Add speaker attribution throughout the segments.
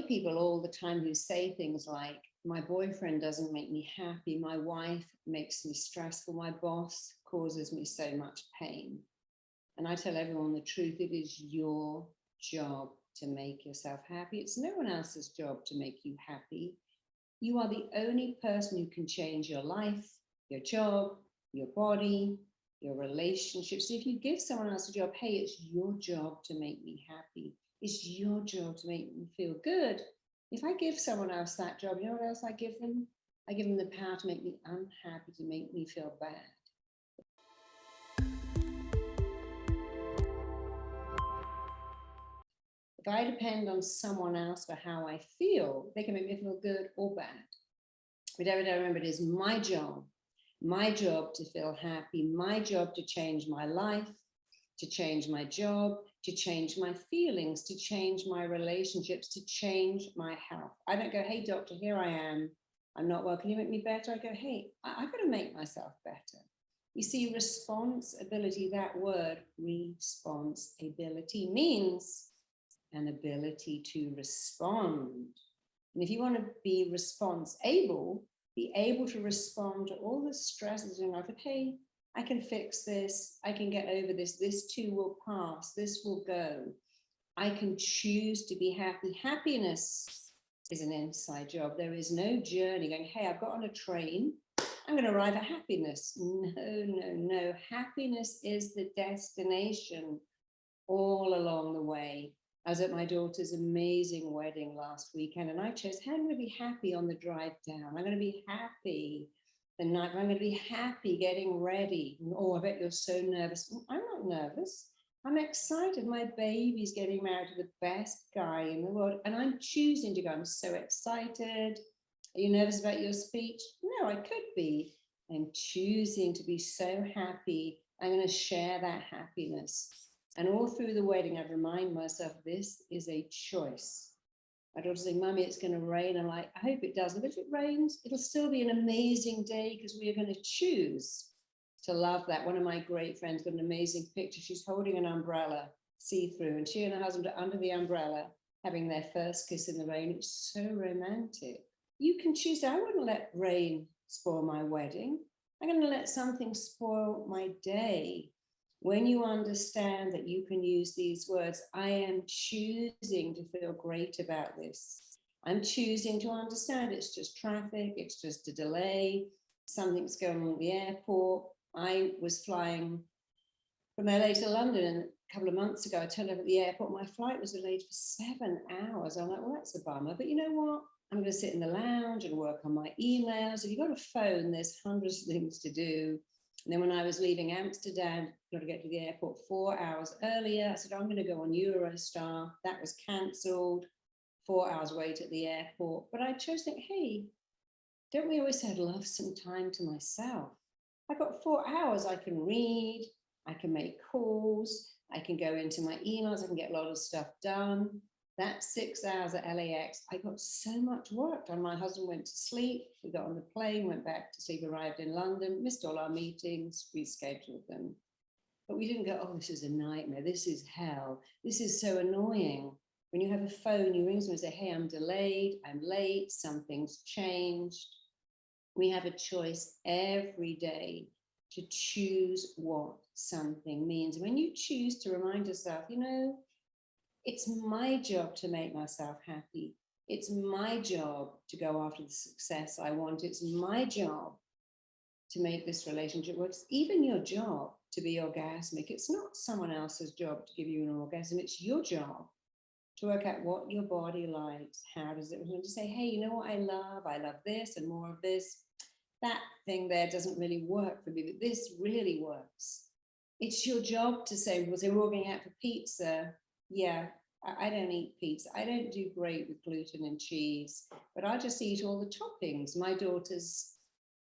Speaker 1: people all the time who say things like, my boyfriend doesn't make me happy, my wife makes me stressful, my boss causes me so much pain. And I tell everyone the truth, it is your job to make yourself happy. It's no one else's job to make you happy. You are the only person who can change your life, your job, your body, your relationships. So if you give someone else a job, hey, it's your job to make me happy. It's your job to make me feel good. If I give someone else that job, you know what else I give them? I give them the power to make me unhappy, to make me feel bad. If I depend on someone else for how I feel, they can make me feel good or bad. But every day I remember, it is my job to feel happy, my job to change my life, to change my job, to change my feelings, to change my relationships, to change my health. I don't go, hey, doctor, here I am. I'm not well. Can you make me better? I go, hey, I've got to make myself better. You see, responsibility, that word, responsibility, means an ability to respond. And if you want to be responsible, be able to respond to all the stresses in life of, hey, I can fix this, I can get over this, this too will pass, this will go. I can choose to be happy. Happiness is an inside job. There is no journey going, hey, I've got on a train, I'm going to arrive at happiness. No. Happiness is the destination all along the way. I was at my daughter's amazing wedding last weekend, and I chose, hey, I'm going to be happy on the drive down. I'm going to be happy the night. I'm going to be happy getting ready. Oh, I bet you're so nervous. I'm not nervous. I'm excited. My baby's getting married to the best guy in the world, and I'm choosing to go. I'm so excited. Are you nervous about your speech? No, I could be. I'm choosing to be so happy. I'm going to share that happiness. And all through the wedding, I'd remind myself, this is a choice. My daughter saying, Mummy, it's going to rain. I'm like, I hope it doesn't. But if it rains, it'll still be an amazing day because we are going to choose to love that. One of my great friends got an amazing picture. She's holding an umbrella, see-through, and she and her husband are under the umbrella, having their first kiss in the rain. It's so romantic. You can choose. I wouldn't let rain spoil my wedding. I'm going to let something spoil my day. When you understand that you can use these words, I am choosing to feel great about this. I'm choosing to understand it's just traffic, it's just a delay, something's going on at the airport. I was flying from LA to London a couple of months ago. I turned up at the airport, my flight was delayed for 7 hours. I'm like, well, that's a bummer, but you know what? I'm going to sit in the lounge and work on my emails. If you've got a phone, there's hundreds of things to do. And then when I was leaving Amsterdam, got to get to the airport 4 hours earlier. I said, I'm going to go on Eurostar. That was cancelled. 4 hours wait at the airport. But I chose to think, hey, don't we always say I'd love some time to myself? I got 4 hours. I can read. I can make calls. I can go into my emails. I can get a lot of stuff done. That 6 hours at LAX, I got so much work done. My husband went to sleep. We got on the plane, went back to sleep, arrived in London, missed all our meetings, rescheduled them. But we didn't go, oh, this is a nightmare. This is hell. This is so annoying. When you have a phone, you ring someone and say, hey, I'm delayed, I'm late, something's changed. We have a choice every day to choose what something means. When you choose to remind yourself, you know, it's my job to make myself happy. It's my job to go after the success I want. It's my job to make this relationship work. It's even your job to be orgasmic. It's not someone else's job to give you an orgasm. It's your job to work out what your body likes. How does it, to say, hey, you know what I love this and more of this. That thing there doesn't really work for me, but this really works. It's your job to say, well, we're all going out for pizza. Yeah, I don't eat pizza. I don't do great with gluten and cheese, but I just eat all the toppings. My daughter's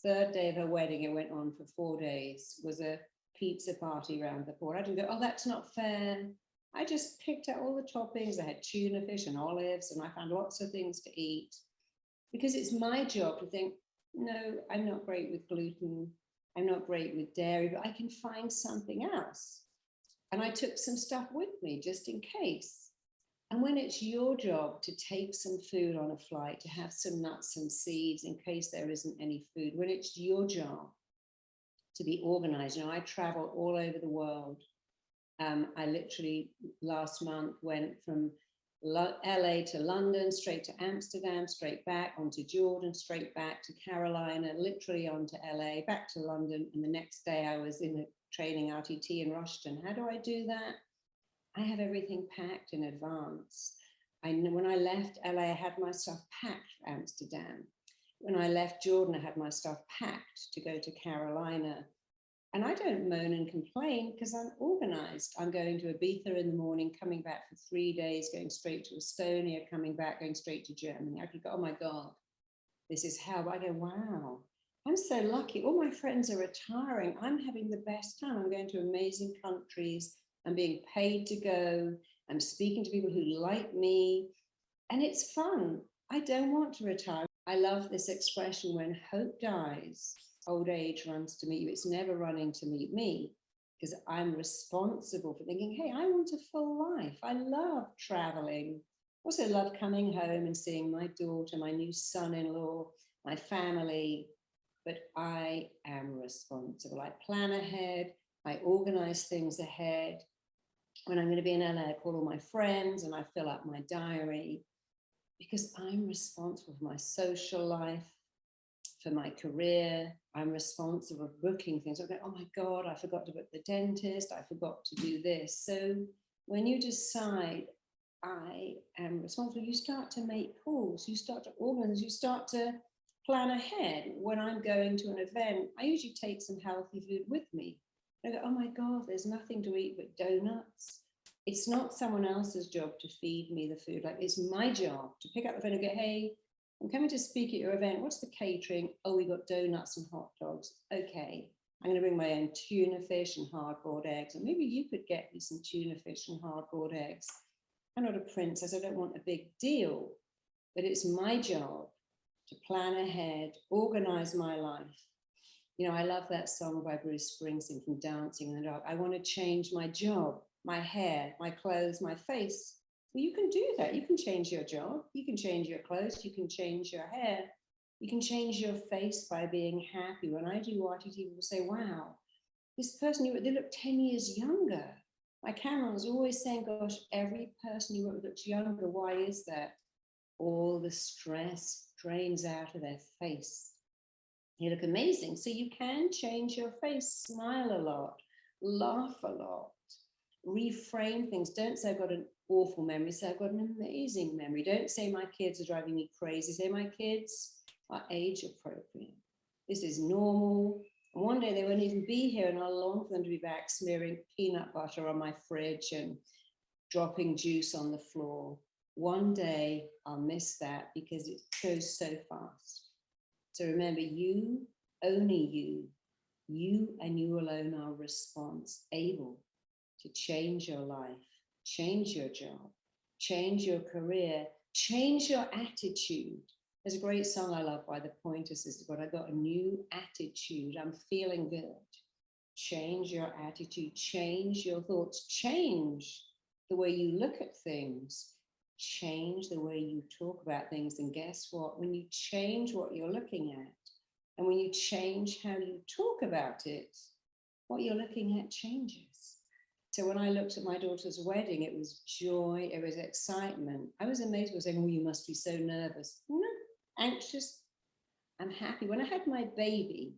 Speaker 1: third day of her wedding, it went on for 4 days, was a pizza party around the board. I didn't go, oh, that's not fair. I just picked out all the toppings. I had tuna fish and olives, and I found lots of things to eat. Because it's my job to think, no, I'm not great with gluten. I'm not great with dairy, but I can find something else. And I took some stuff with me just in case. And when it's your job to take some food on a flight, to have some nuts and seeds in case there isn't any food, when it's your job to be organized, I travel all over the world. I literally last month went from LA to London, straight to Amsterdam, straight back onto Jordan, straight back to Carolina, literally onto LA, back to London. And the next day I was in a training RTT in Rushden. How do I do that? I have everything packed in advance. I know when I left LA, I had my stuff packed for Amsterdam. When I left Jordan, I had my stuff packed to go to Carolina. And I don't moan and complain because I'm organized. I'm going to Ibiza in the morning, coming back for 3 days, going straight to Estonia, coming back, going straight to Germany. I could go, oh my God, this is how. I go, wow, I'm so lucky. All my friends are retiring. I'm having the best time. I'm going to amazing countries. I'm being paid to go. I'm speaking to people who like me. And it's fun. I don't want to retire. I love this expression, when hope dies, old age runs to meet you. It's never running to meet me, because I'm responsible for thinking, hey, I want a full life. I love traveling. Also love coming home and seeing my daughter, my new son-in-law, my family, but I am responsible. I plan ahead. I organize things ahead. When I'm going to be in LA, I call all my friends and I fill up my diary, because I'm responsible for my social life, for my career. I'm responsible for booking things. I go, oh my God, I forgot to book the dentist. I forgot to do this. So when you decide I am responsible, you start to make calls, you start to organize, you start to plan ahead. When I'm going to an event, I usually take some healthy food with me. I go, oh my God, there's nothing to eat but donuts. It's not someone else's job to feed me the food. Like, it's my job to pick up the phone and go, hey, I'm coming to speak at your event. What's the catering? Oh, we got donuts and hot dogs. Okay, I'm going to bring my own tuna fish and hard-boiled eggs. And maybe you could get me some tuna fish and hard-boiled eggs. I'm not a princess. I don't want a big deal. But it's my job to plan ahead, organize my life. I love that song by Bruce Springsteen from Dancing in the Dark. I want to change my job, my hair, my clothes, my face. Well, you can do that. You can change your job. You can change your clothes. You can change your hair. You can change your face by being happy. When I do RTT, people say, wow, this person, they look 10 years younger. My camera was always saying, gosh, every person you work with looks younger. Why is that? All the stress drains out of their face. You look amazing. So you can change your face, smile a lot, laugh a lot, reframe things. Don't say I've got an awful memory. Say I've got an amazing memory. Don't say my kids are driving me crazy. Say my kids are age appropriate. This is normal. And one day they won't even be here, and I'll long for them to be back smearing peanut butter on my fridge and dropping juice on the floor. One day I'll miss that, because it goes so fast. So remember, you, only you and you alone are able to change your life, change your job, change your career, change your attitude. There's a great song I love by the Pointer Sisters, but I got a new attitude. I'm feeling good. Change your attitude, change your thoughts, change the way you look at things. Change the way you talk about things. And guess what? When you change what you're looking at, and when you change how you talk about it, what you're looking at changes. So when I looked at my daughter's wedding, it was joy, it was excitement. I was amazed. I was saying, oh, you must be so nervous. No, anxious. I'm happy. When I had my baby,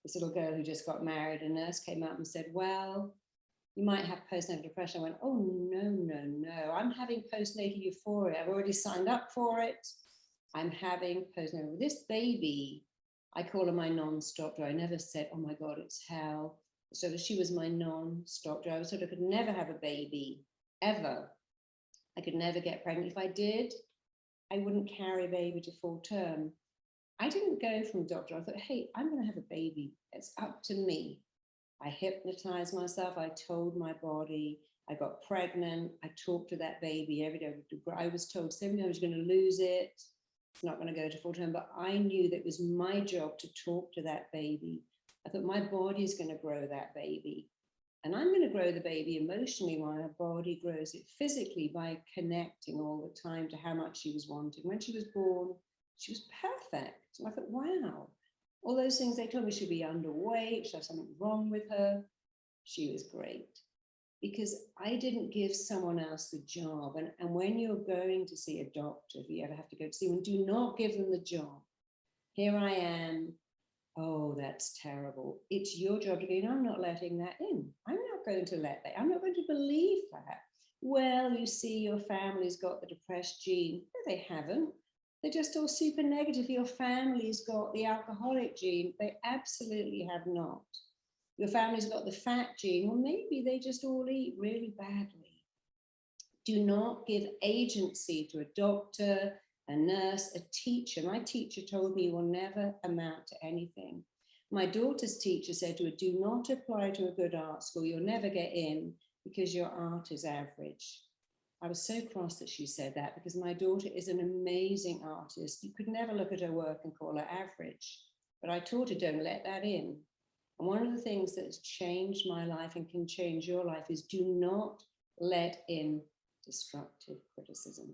Speaker 1: this little girl who just got married, a nurse came up and said, well, you might have postnatal depression. I went, oh, no. I'm having postnatal euphoria. I've already signed up for it. I'm having postnatal. This baby, I call her my non-stop driver. I never said, oh my God, it's hell. So she was my non-stop driver. So I could never have a baby, ever. I could never get pregnant. If I did, I wouldn't carry a baby to full term. I didn't go from doctor. I thought, hey, I'm going to have a baby. It's up to me. I hypnotized myself. I told my body. I got pregnant. I talked to that baby every day. I was told 7 times you're going to lose it. It's not going to go to full term. But I knew that it was my job to talk to that baby. I thought my body is going to grow that baby. And I'm going to grow the baby emotionally while her body grows it physically by connecting all the time to how much she was wanting. When she was born, she was perfect. And I thought, wow, all those things they told me, she'd be underweight, she'd have something wrong with her. She was great because I didn't give someone else the job. And when you're going to see a doctor, if you ever have to go to see one, do not give them the job. Here I am. Oh, that's terrible. It's your job to go, I'm not letting that in. I'm not going to let that. I'm not going to believe that. Well, you see, your family's got the depressed gene. No, they haven't. They're just all super negative. Your family's got the alcoholic gene. They absolutely have not. Your family's got the fat gene. Well, maybe they just all eat really badly. Do not give agency to a doctor, a nurse, a teacher. My teacher told me you will never amount to anything. My daughter's teacher said to her, do not apply to a good art school. You'll never get in because your art is average. I was so cross that she said that because my daughter is an amazing artist. You could never look at her work and call her average. But I taught her, don't let that in. And one of the things that's changed my life and can change your life is do not let in destructive criticism.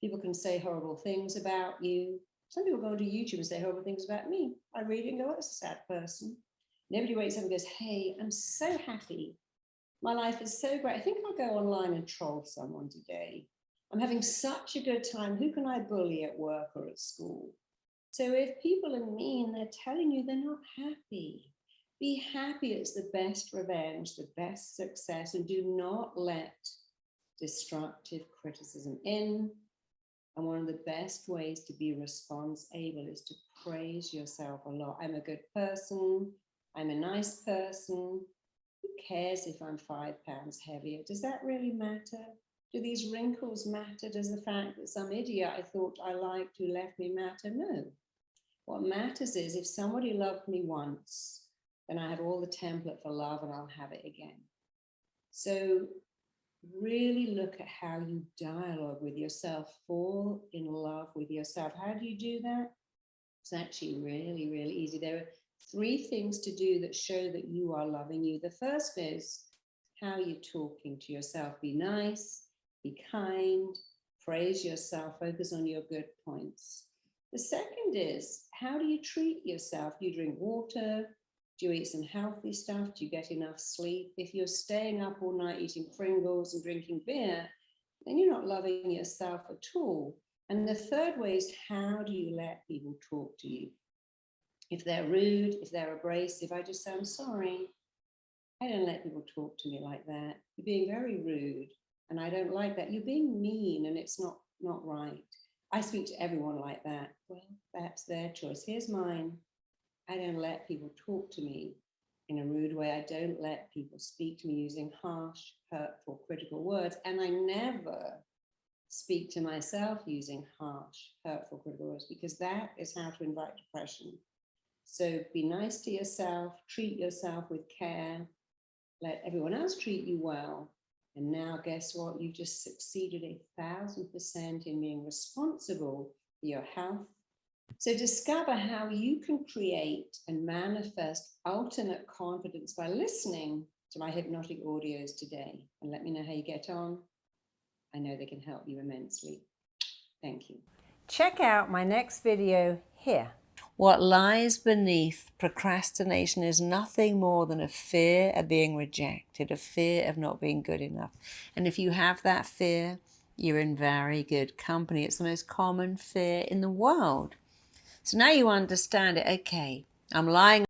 Speaker 1: People can say horrible things about you. Some people go to YouTube and say horrible things about me. I read it and go, that's a sad person. Nobody wakes up and goes, hey, I'm so happy. My life is so great. I think I'll go online and troll someone today. I'm having such a good time. Who can I bully at work or at school? So if people are mean, they're telling you they're not happy. Be happy. It's the best revenge, the best success, and do not let destructive criticism in. And one of the best ways to be response able is to praise yourself a lot. I'm a good person. I'm a nice person. Who cares if I'm 5 pounds heavier? Does that really matter? Do these wrinkles matter? Does the fact that some idiot I thought I liked who left me matter? No. What matters is if somebody loved me once, then I have all the template for love and I'll have it again. So really look at how you dialogue with yourself, fall in love with yourself. How do you do that? It's actually really, really easy. There are 3 things to do that show that you are loving you. The first is how you're talking to yourself. Be nice, be kind, praise yourself, focus on your good points. The second is how do you treat yourself? Do you drink water? Do you eat some healthy stuff? Do you get enough sleep? If you're staying up all night eating Pringles and drinking beer, then you're not loving yourself at all. And the third way is how do you let people talk to you? If they're rude, if they're abrasive, I just say, I'm sorry. I don't let people talk to me like that. You're being very rude and I don't like that. You're being mean and it's not right. I speak to everyone like that. Well, that's their choice. Here's mine. I don't let people talk to me in a rude way. I don't let people speak to me using harsh, hurtful, critical words. And I never speak to myself using harsh, hurtful, critical words, because that is how to invite depression. So be nice to yourself, treat yourself with care, let everyone else treat you well. And now guess what? You've just succeeded 1,000% in being responsible for your health. So discover how you can create and manifest ultimate confidence by listening to my hypnotic audios today. And let me know how you get on. I know they can help you immensely. Thank you. Check out my next video here. What lies beneath procrastination is nothing more than a fear of being rejected, a fear of not being good enough. And if you have that fear, you're in very good company. It's the most common fear in the world. So now you understand it. Okay, I'm lying